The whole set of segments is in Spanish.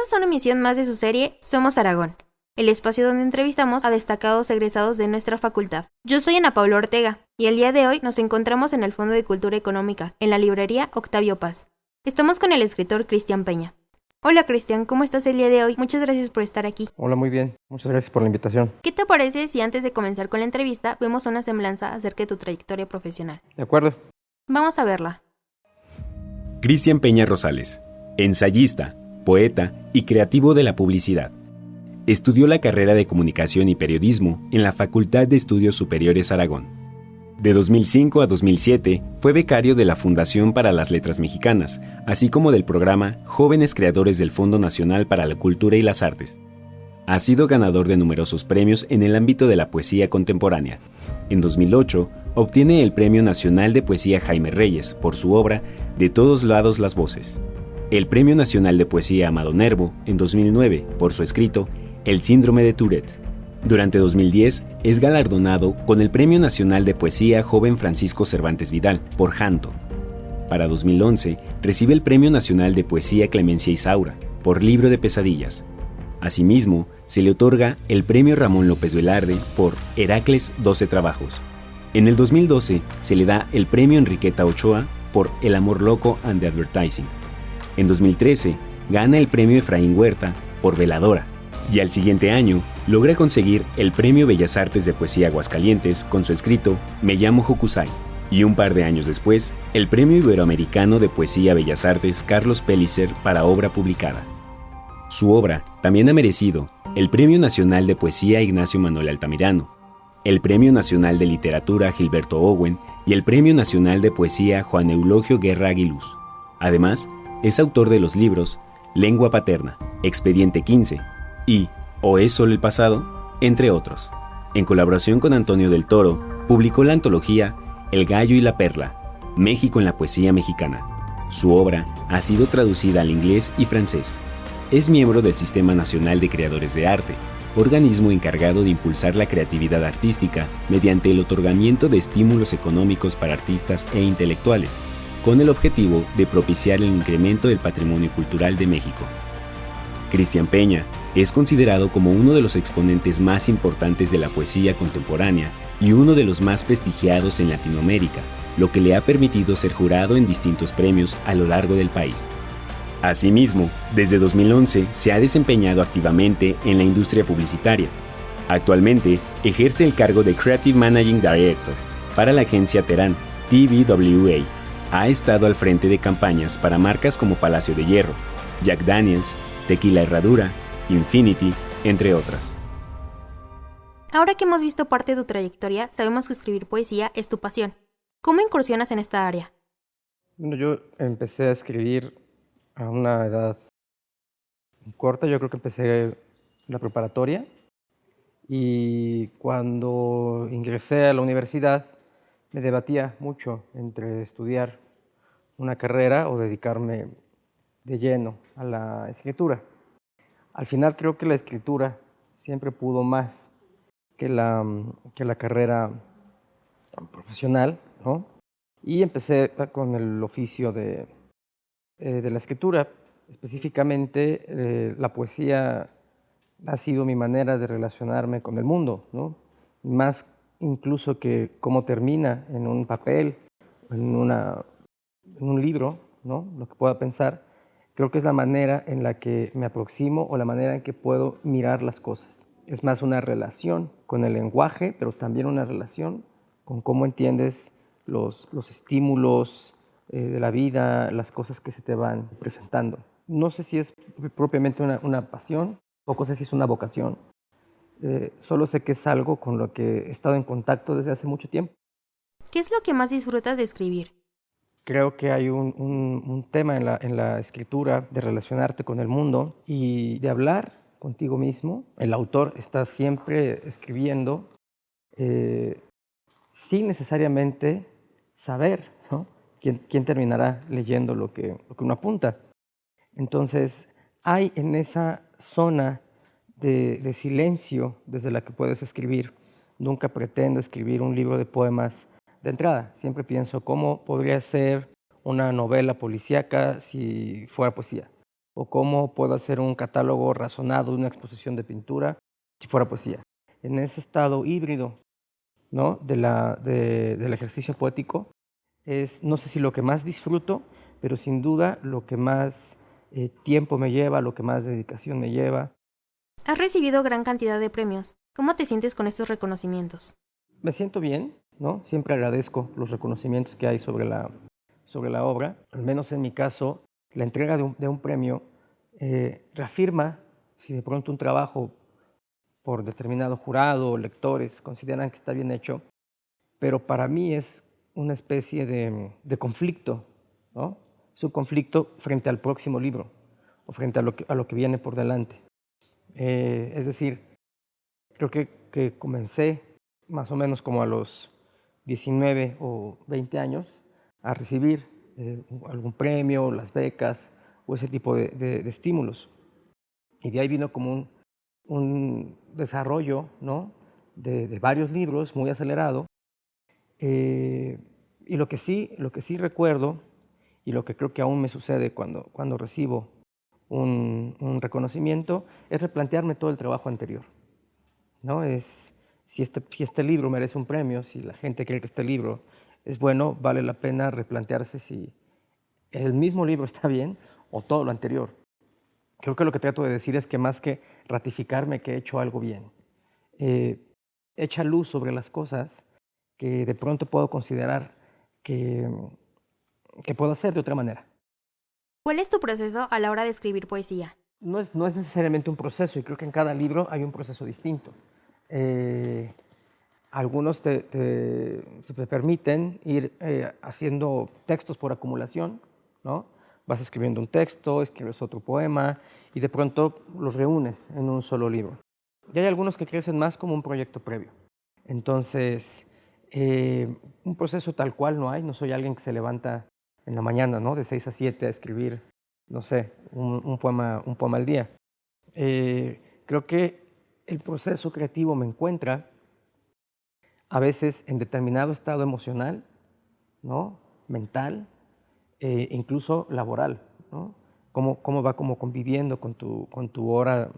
Bienvenidos a una emisión más de su serie Somos Aragón, el espacio donde entrevistamos a destacados egresados de nuestra facultad. Yo soy Ana Paula Ortega y el día de hoy nos encontramos en el Fondo de Cultura Económica, en la librería Octavio Paz. Estamos con el escritor Cristian Peña. Hola Cristian, ¿cómo estás el día de hoy? Muchas gracias por estar aquí. Hola, muy bien. Muchas gracias por la invitación. ¿Qué te parece si antes de comenzar con la entrevista vemos una semblanza acerca de tu trayectoria profesional? De acuerdo. Vamos a verla. Cristian Peña Rosales, ensayista, poeta y creativo de la publicidad. Estudió la carrera de Comunicación y Periodismo en la Facultad de Estudios Superiores Aragón. De 2005 a 2007 fue becario de la Fundación para las Letras Mexicanas, así como del programa Jóvenes Creadores del Fondo Nacional para la Cultura y las Artes. Ha sido ganador de numerosos premios en el ámbito de la poesía contemporánea. En 2008 obtiene el Premio Nacional de Poesía Jaime Reyes por su obra De todos lados las voces. El Premio Nacional de Poesía Amado Nervo en 2009 por su escrito El síndrome de Tourette. Durante 2010 es galardonado con el Premio Nacional de Poesía Joven Francisco Cervantes Vidal por Janto. Para 2011 recibe el Premio Nacional de Poesía Clemencia Isaura por Libro de Pesadillas. Asimismo, se le otorga el Premio Ramón López Velarde por Heracles 12 Trabajos. En el 2012 se le da el Premio Enriqueta Ochoa por El amor loco and the advertising. En 2013 gana el Premio Efraín Huerta por Veladora. Y al siguiente año logra conseguir el Premio Bellas Artes de Poesía Aguascalientes con su escrito Me llamo Hokusai. Y un par de años después, el Premio Iberoamericano de Poesía Bellas Artes Carlos Pellicer para obra publicada. Su obra también ha merecido el Premio Nacional de Poesía Ignacio Manuel Altamirano, el Premio Nacional de Literatura Gilberto Owen y el Premio Nacional de Poesía Juan Eulogio Guerra Aguiluz. Además, es autor de los libros Lengua Paterna, Expediente 15 y ¿O es solo el pasado?, entre otros. En colaboración con Antonio del Toro, publicó la antología El gallo y la perla, México en la poesía mexicana. Su obra ha sido traducida al inglés y francés. Es miembro del Sistema Nacional de Creadores de Arte, organismo encargado de impulsar la creatividad artística mediante el otorgamiento de estímulos económicos para artistas e intelectuales, con el objetivo de propiciar el incremento del patrimonio cultural de México. Cristian Peña es considerado como uno de los exponentes más importantes de la poesía contemporánea y uno de los más prestigiados en Latinoamérica, lo que le ha permitido ser jurado en distintos premios a lo largo del país. Asimismo, desde 2011 se ha desempeñado activamente en la industria publicitaria. Actualmente ejerce el cargo de Creative Managing Director para la agencia Terán TBWA. Ha estado al frente de campañas para marcas como Palacio de Hierro, Jack Daniels, Tequila Herradura, Infinity, entre otras. Ahora que hemos visto parte de tu trayectoria, sabemos que escribir poesía es tu pasión. ¿Cómo incursionas en esta área? Bueno, yo empecé a escribir a una edad corta. Yo creo que empecé la preparatoria y cuando ingresé a la universidad me debatía mucho entre estudiar una carrera o dedicarme de lleno a la escritura. Al final creo que la escritura siempre pudo más que la carrera profesional, ¿no? Y empecé con el oficio de la escritura. Específicamente, la poesía ha sido mi manera de relacionarme con el mundo, ¿no? Más incluso que cómo termina en un papel, en un libro, ¿no? Lo que pueda pensar. Creo que es la manera en la que me aproximo o la manera en que puedo mirar las cosas. Es más una relación con el lenguaje, pero también una relación con cómo entiendes los estímulos de la vida, las cosas que se te van presentando. No sé si es propiamente una pasión, poco sé si es una vocación. Solo sé que es algo con lo que he estado en contacto desde hace mucho tiempo. ¿Qué es lo que más disfrutas de escribir? Creo que hay un tema en la escritura de relacionarte con el mundo y de hablar contigo mismo. El autor está siempre escribiendo sin necesariamente saber, ¿no?, quién terminará leyendo lo que uno apunta. Entonces, hay en esa zona de silencio desde la que puedes escribir. Nunca pretendo escribir un libro de poemas de entrada. Siempre pienso cómo podría ser una novela policíaca si fuera poesía. o cómo puedo hacer un catálogo razonado de una exposición de pintura si fuera poesía. En ese estado híbrido, ¿no? Del ejercicio poético es, no sé si lo que más disfruto, pero sin duda lo que más tiempo me lleva, lo que más dedicación me lleva. Has recibido gran cantidad de premios. ¿Cómo te sientes con estos reconocimientos? Me siento bien, ¿no? Siempre agradezco los reconocimientos que hay sobre la obra. Al menos en mi caso, la entrega de un premio reafirma si de pronto un trabajo por determinado jurado o lectores consideran que está bien hecho, pero para mí es una especie de conflicto, ¿no? Es un conflicto frente al próximo libro o frente a lo que viene por delante. Es decir, creo que comencé más o menos como a los 19 o 20 años a recibir algún premio, las becas o ese tipo de estímulos. Y de ahí vino como un desarrollo, ¿no? de varios libros muy acelerado. Y lo que sí recuerdo, y lo que creo que aún me sucede cuando recibo un reconocimiento, es replantearme todo el trabajo anterior, ¿no? Si este libro merece un premio, si la gente cree que este libro es bueno, vale la pena replantearse si el mismo libro está bien o todo lo anterior. Creo que lo que trato de decir es que más que ratificarme que he hecho algo bien, echa luz sobre las cosas que de pronto puedo considerar que puedo hacer de otra manera. ¿Cuál es tu proceso a la hora de escribir poesía? No es necesariamente un proceso, y creo que en cada libro hay un proceso distinto. Algunos se te permiten ir haciendo textos por acumulación, ¿no? Vas escribiendo un texto, escribes otro poema y de pronto los reúnes en un solo libro. Y hay algunos que crecen más como un proyecto previo. Entonces, un proceso tal cual no hay. No soy alguien que se levanta en la mañana, ¿no? De 6 a 7 a escribir, no sé, un poema al día. Creo que el proceso creativo me encuentra a veces en determinado estado emocional, ¿no? Mental, incluso laboral, ¿no? Cómo va como conviviendo con tu hora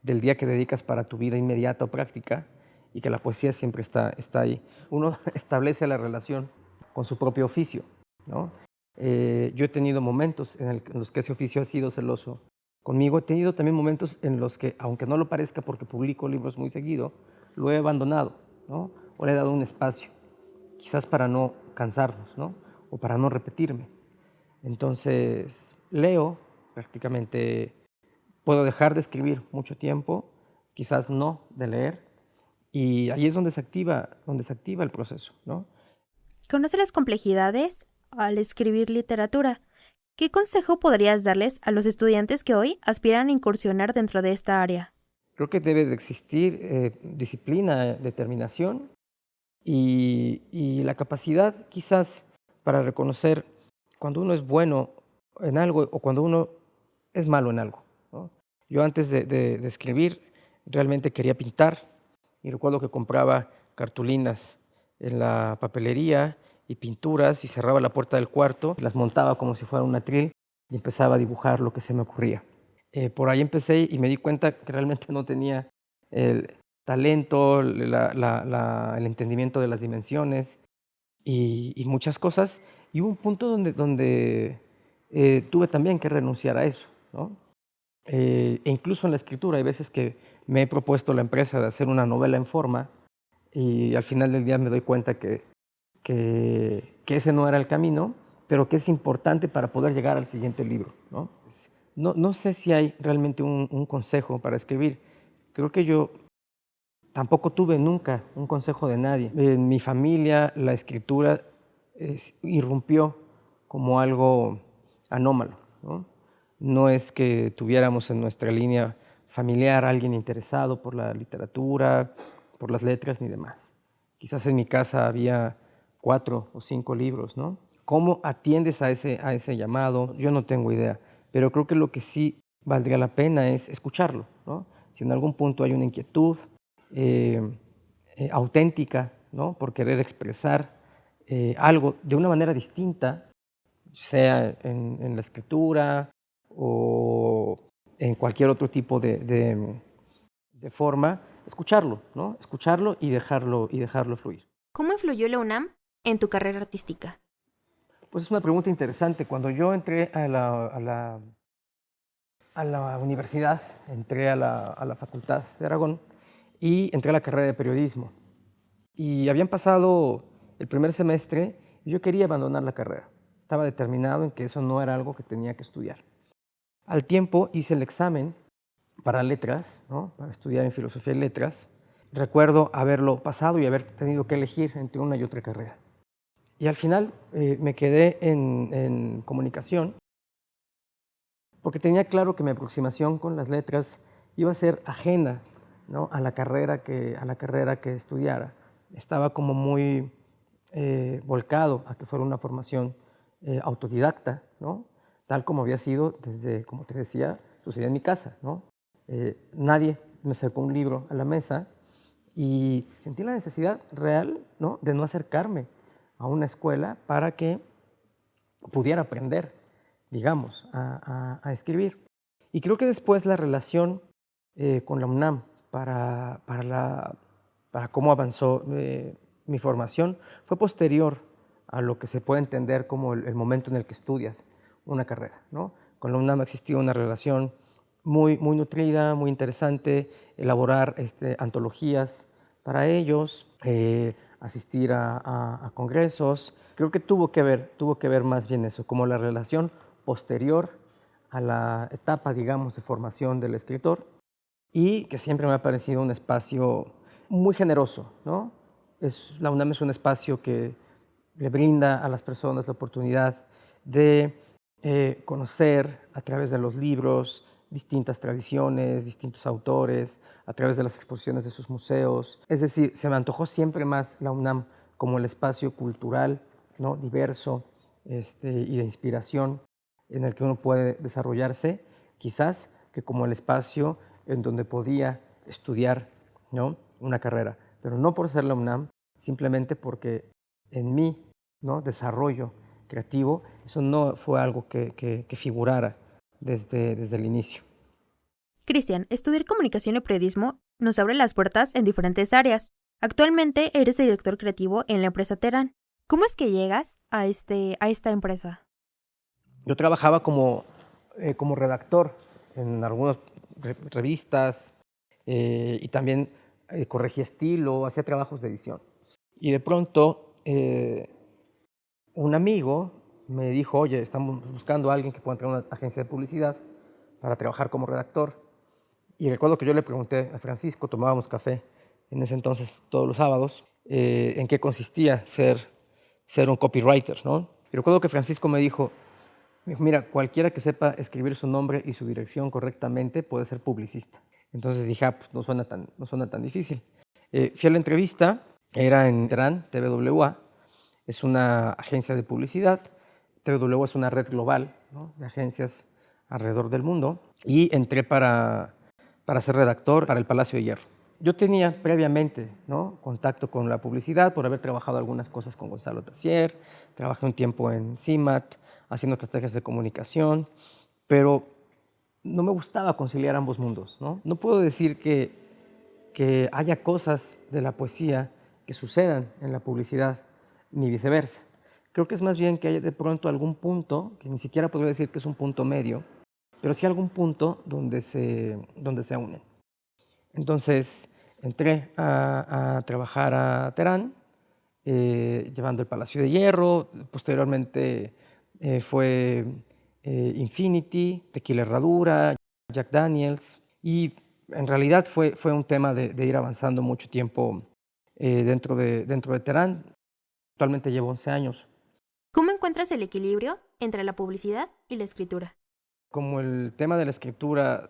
del día que dedicas para tu vida inmediata o práctica, y que la poesía siempre está ahí. Uno establece la relación con su propio oficio, ¿no? Yo he tenido momentos en los que ese oficio ha sido celoso conmigo. He tenido también momentos en los que, aunque no lo parezca porque publico libros muy seguido, lo he abandonado, ¿no? O le he dado un espacio, quizás para no cansarnos, ¿no? O para no repetirme. Entonces, leo prácticamente, puedo dejar de escribir mucho tiempo, quizás no de leer, y ahí es donde se activa el proceso, ¿no? ¿Conoces las complejidades al escribir literatura? ¿Qué consejo podrías darles a los estudiantes que hoy aspiran a incursionar dentro de esta área? Creo que debe de existir disciplina, determinación y la capacidad quizás para reconocer cuando uno es bueno en algo o cuando uno es malo en algo, ¿no? Yo antes de escribir realmente quería pintar, y recuerdo que compraba cartulinas en la papelería y pinturas, y cerraba la puerta del cuarto, las montaba como si fuera un atril y empezaba a dibujar lo que se me ocurría. Por ahí empecé y me di cuenta que realmente no tenía el talento, el entendimiento de las dimensiones y muchas cosas. Y hubo un punto donde tuve también que renunciar a eso, ¿no? E incluso en la escritura hay veces que me he propuesto la empresa de hacer una novela en forma, y al final del día me doy cuenta que ese no era el camino, pero que es importante para poder llegar al siguiente libro, ¿no? No sé si hay realmente un consejo para escribir. Creo que yo tampoco tuve nunca un consejo de nadie. En mi familia la escritura irrumpió como algo anómalo, ¿no? No es que tuviéramos en nuestra línea familiar a alguien interesado por la literatura, por las letras ni demás. Quizás en mi casa había 4 o 5 libros, ¿no? ¿Cómo atiendes a ese llamado? Yo no tengo idea, pero creo que lo que sí valdría la pena es escucharlo, ¿no? Si en algún punto hay una inquietud auténtica, ¿no? Por querer expresar algo de una manera distinta, sea en la escritura o en cualquier otro tipo de forma, escucharlo, ¿no? Escucharlo y dejarlo fluir. ¿Cómo influyó la UNAM en tu carrera artística? Pues es una pregunta interesante. Cuando yo entré a la universidad, entré a la Facultad de Aragón y entré a la carrera de periodismo. Y habían pasado el primer semestre y yo quería abandonar la carrera. Estaba determinado en que eso no era algo que tenía que estudiar. Al tiempo hice el examen para letras, ¿no? Para estudiar en filosofía y letras. Recuerdo haberlo pasado y haber tenido que elegir entre una y otra carrera. Y al final me quedé en comunicación porque tenía claro que mi aproximación con las letras iba a ser ajena, ¿no? a la carrera que estudiara. Estaba como muy volcado a que fuera una formación autodidacta, ¿no? Tal como había sido desde, como te decía, sucedía en mi casa, ¿no? Nadie me sacó un libro a la mesa y sentí la necesidad real, ¿no? de no acercarme a una escuela para que pudiera aprender, digamos, a escribir. Y creo que después la relación con la UNAM para cómo avanzó mi formación fue posterior a lo que se puede entender como el momento en el que estudias una carrera, ¿no? Con la UNAM ha existido una relación muy nutrida, muy interesante, elaborar antologías para ellos, asistir a congresos. Creo que tuvo que ver más bien eso, como la relación posterior a la etapa, digamos, de formación del escritor, y que siempre me ha parecido un espacio muy generoso, ¿no? La UNAM es un espacio que le brinda a las personas la oportunidad de conocer a través de los libros distintas tradiciones, distintos autores, a través de las exposiciones de sus museos. Es decir, se me antojó siempre más la UNAM como el espacio cultural, ¿no? diverso y de inspiración en el que uno puede desarrollarse, quizás que como el espacio en donde podía estudiar, ¿no? una carrera, pero no por ser la UNAM, simplemente porque en mi, ¿no? desarrollo creativo eso no fue algo que figurara desde el inicio. Cristian, estudiar comunicación y periodismo nos abre las puertas en diferentes áreas. Actualmente eres el director creativo en la empresa Terán. ¿Cómo es que llegas a esta empresa? Yo trabajaba como redactor en algunas revistas y también corregía estilo, hacía trabajos de edición. Y de pronto un amigo me dijo, oye, estamos buscando a alguien que pueda entrar a una agencia de publicidad para trabajar como redactor. Y recuerdo que yo le pregunté a Francisco, tomábamos café en ese entonces todos los sábados, en qué consistía ser un copywriter, ¿no? Y recuerdo que Francisco me dijo, mira, cualquiera que sepa escribir su nombre y su dirección correctamente puede ser publicista. Entonces dije, pues no suena tan difícil. Fui a la entrevista, era en Terán, TVWA, es una agencia de publicidad. TVWA es una red global, ¿no? de agencias alrededor del mundo, y entré para ser redactor para el Palacio de Hierro. Yo tenía previamente, ¿no? contacto con la publicidad por haber trabajado algunas cosas con Gonzalo Tassier, trabajé un tiempo en CIMAT, haciendo estrategias de comunicación, pero no me gustaba conciliar ambos mundos. No puedo decir que haya cosas de la poesía que sucedan en la publicidad, ni viceversa. Creo que es más bien que haya de pronto algún punto, que ni siquiera podría decir que es un punto medio, pero sí algún punto donde se unen. Entonces entré a trabajar a Terán, llevando el Palacio de Hierro. Posteriormente fue Infinity, Tequila Herradura, Jack Daniels, y en realidad fue un tema de ir avanzando mucho tiempo dentro de Terán. Actualmente llevo 11 años. ¿Cómo encuentras el equilibrio entre la publicidad y la escritura? Como el tema de la escritura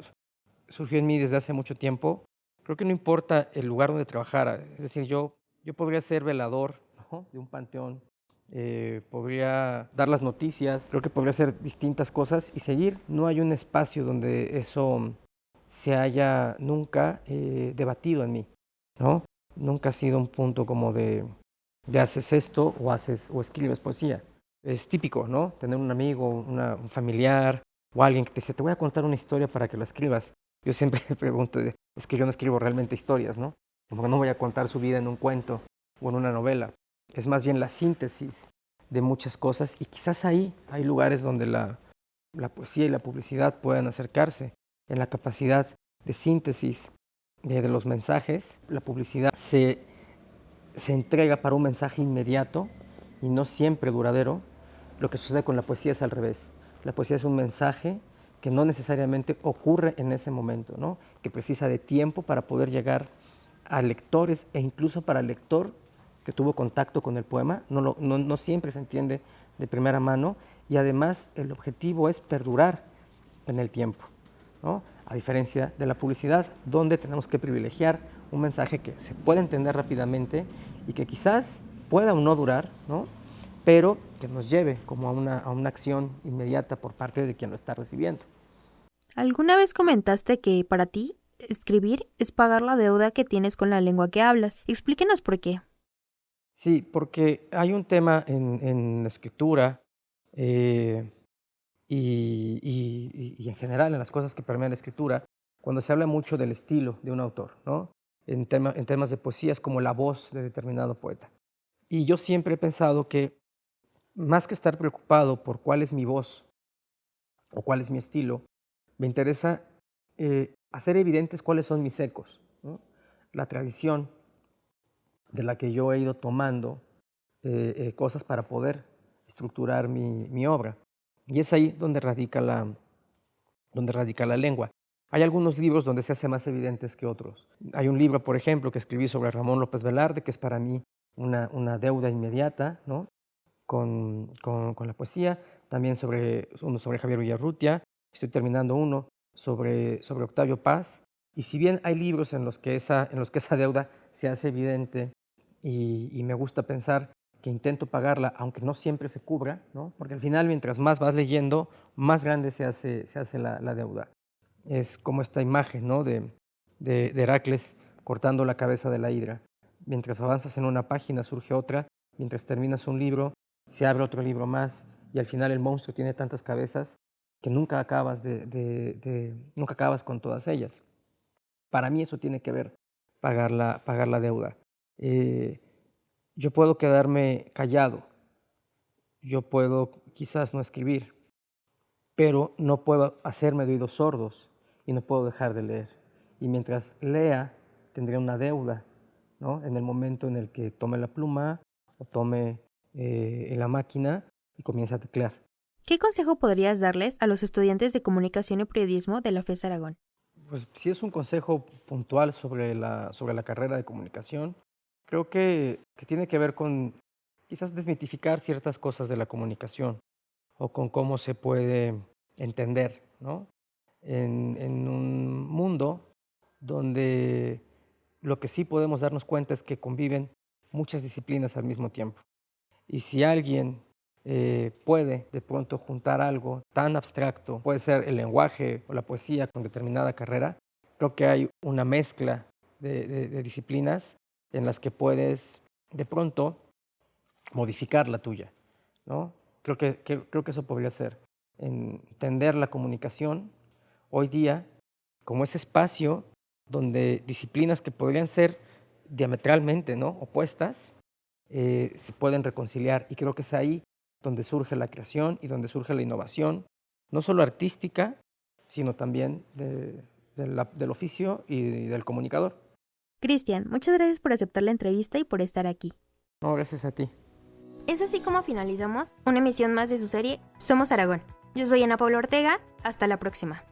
surgió en mí desde hace mucho tiempo, creo que no importa el lugar donde trabajara. Es decir, yo podría ser velador, ¿no? de un panteón, podría dar las noticias, creo que podría hacer distintas cosas y seguir. No hay un espacio donde eso se haya nunca debatido en mí, ¿no? Nunca ha sido un punto como de haces esto o escribes poesía. Es típico, ¿no? Tener un amigo, un familiar, o alguien que te dice, te voy a contar una historia para que la escribas, yo siempre pregunto, es que yo no escribo realmente historias, ¿no? Como que no voy a contar su vida en un cuento o en una novela. Es más bien la síntesis de muchas cosas, y quizás ahí hay lugares donde la poesía y la publicidad puedan acercarse, en la capacidad de síntesis de los mensajes. La publicidad se entrega para un mensaje inmediato y no siempre duradero. Lo que sucede con la poesía es al revés. La poesía es un mensaje que no necesariamente ocurre en ese momento, ¿no? Que precisa de tiempo para poder llegar a lectores, e incluso para el lector que tuvo contacto con el poema, no siempre se entiende de primera mano, y además el objetivo es perdurar en el tiempo, ¿no? A diferencia de la publicidad, donde tenemos que privilegiar un mensaje que se puede entender rápidamente y que quizás pueda o no durar, ¿no? Pero que nos lleve como a una acción inmediata por parte de quien lo está recibiendo. ¿Alguna vez comentaste que para ti escribir es pagar la deuda que tienes con la lengua que hablas? Explíquenos por qué. Sí, porque hay un tema en la escritura y en general en las cosas que permean la escritura, cuando se habla mucho del estilo de un autor, ¿no? En temas de poesía es como la voz de determinado poeta. Y yo siempre he pensado que más que estar preocupado por cuál es mi voz o cuál es mi estilo, me interesa hacer evidentes cuáles son mis ecos, ¿no? La tradición de la que yo he ido tomando cosas para poder estructurar mi obra. Y es ahí donde radica la lengua. Hay algunos libros donde se hace más evidentes que otros. Hay un libro, por ejemplo, que escribí sobre Ramón López Velarde, que es para mí una deuda inmediata, ¿no? con la poesía. También uno sobre Javier Villarrutia. Estoy terminando uno sobre Octavio Paz. Y si bien hay libros en los que esa deuda se hace evidente, y me gusta pensar que intento pagarla, aunque no siempre se cubra, ¿no? Porque al final, mientras más vas leyendo, más grande se hace la deuda. Es como esta imagen, ¿no? de Heracles cortando la cabeza de la hidra. Mientras avanzas en una página surge otra, mientras terminas un libro se abre otro libro más, y al final el monstruo tiene tantas cabezas que nunca acabas nunca acabas con todas ellas. Para mí eso tiene que ver pagar la deuda. Yo puedo quedarme callado, yo puedo quizás no escribir, pero no puedo hacerme de oídos sordos y no puedo dejar de leer. Y mientras lea, tendré una deuda, ¿no? En el momento en el que tome la pluma o tome la máquina y comience a teclear. ¿Qué consejo podrías darles a los estudiantes de Comunicación y Periodismo de la FES Aragón? Pues si es un consejo puntual sobre la carrera de comunicación, creo que tiene que ver con quizás desmitificar ciertas cosas de la comunicación o con cómo se puede entender, ¿no? En un mundo donde lo que sí podemos darnos cuenta es que conviven muchas disciplinas al mismo tiempo. Y si alguien puede de pronto juntar algo tan abstracto, puede ser el lenguaje o la poesía con determinada carrera, creo que hay una mezcla de disciplinas en las que puedes de pronto modificar la tuya, ¿no? Creo que eso podría ser entender la comunicación hoy día como ese espacio donde disciplinas que podrían ser diametralmente, ¿no?, opuestas se pueden reconciliar, y creo que es ahí donde surge la creación y donde surge la innovación, no solo artística, sino también del oficio y del comunicador. Cristian, muchas gracias por aceptar la entrevista y por estar aquí. No, gracias a ti. Es así como finalizamos una emisión más de su serie Somos Aragón. Yo soy Ana Paula Ortega, hasta la próxima.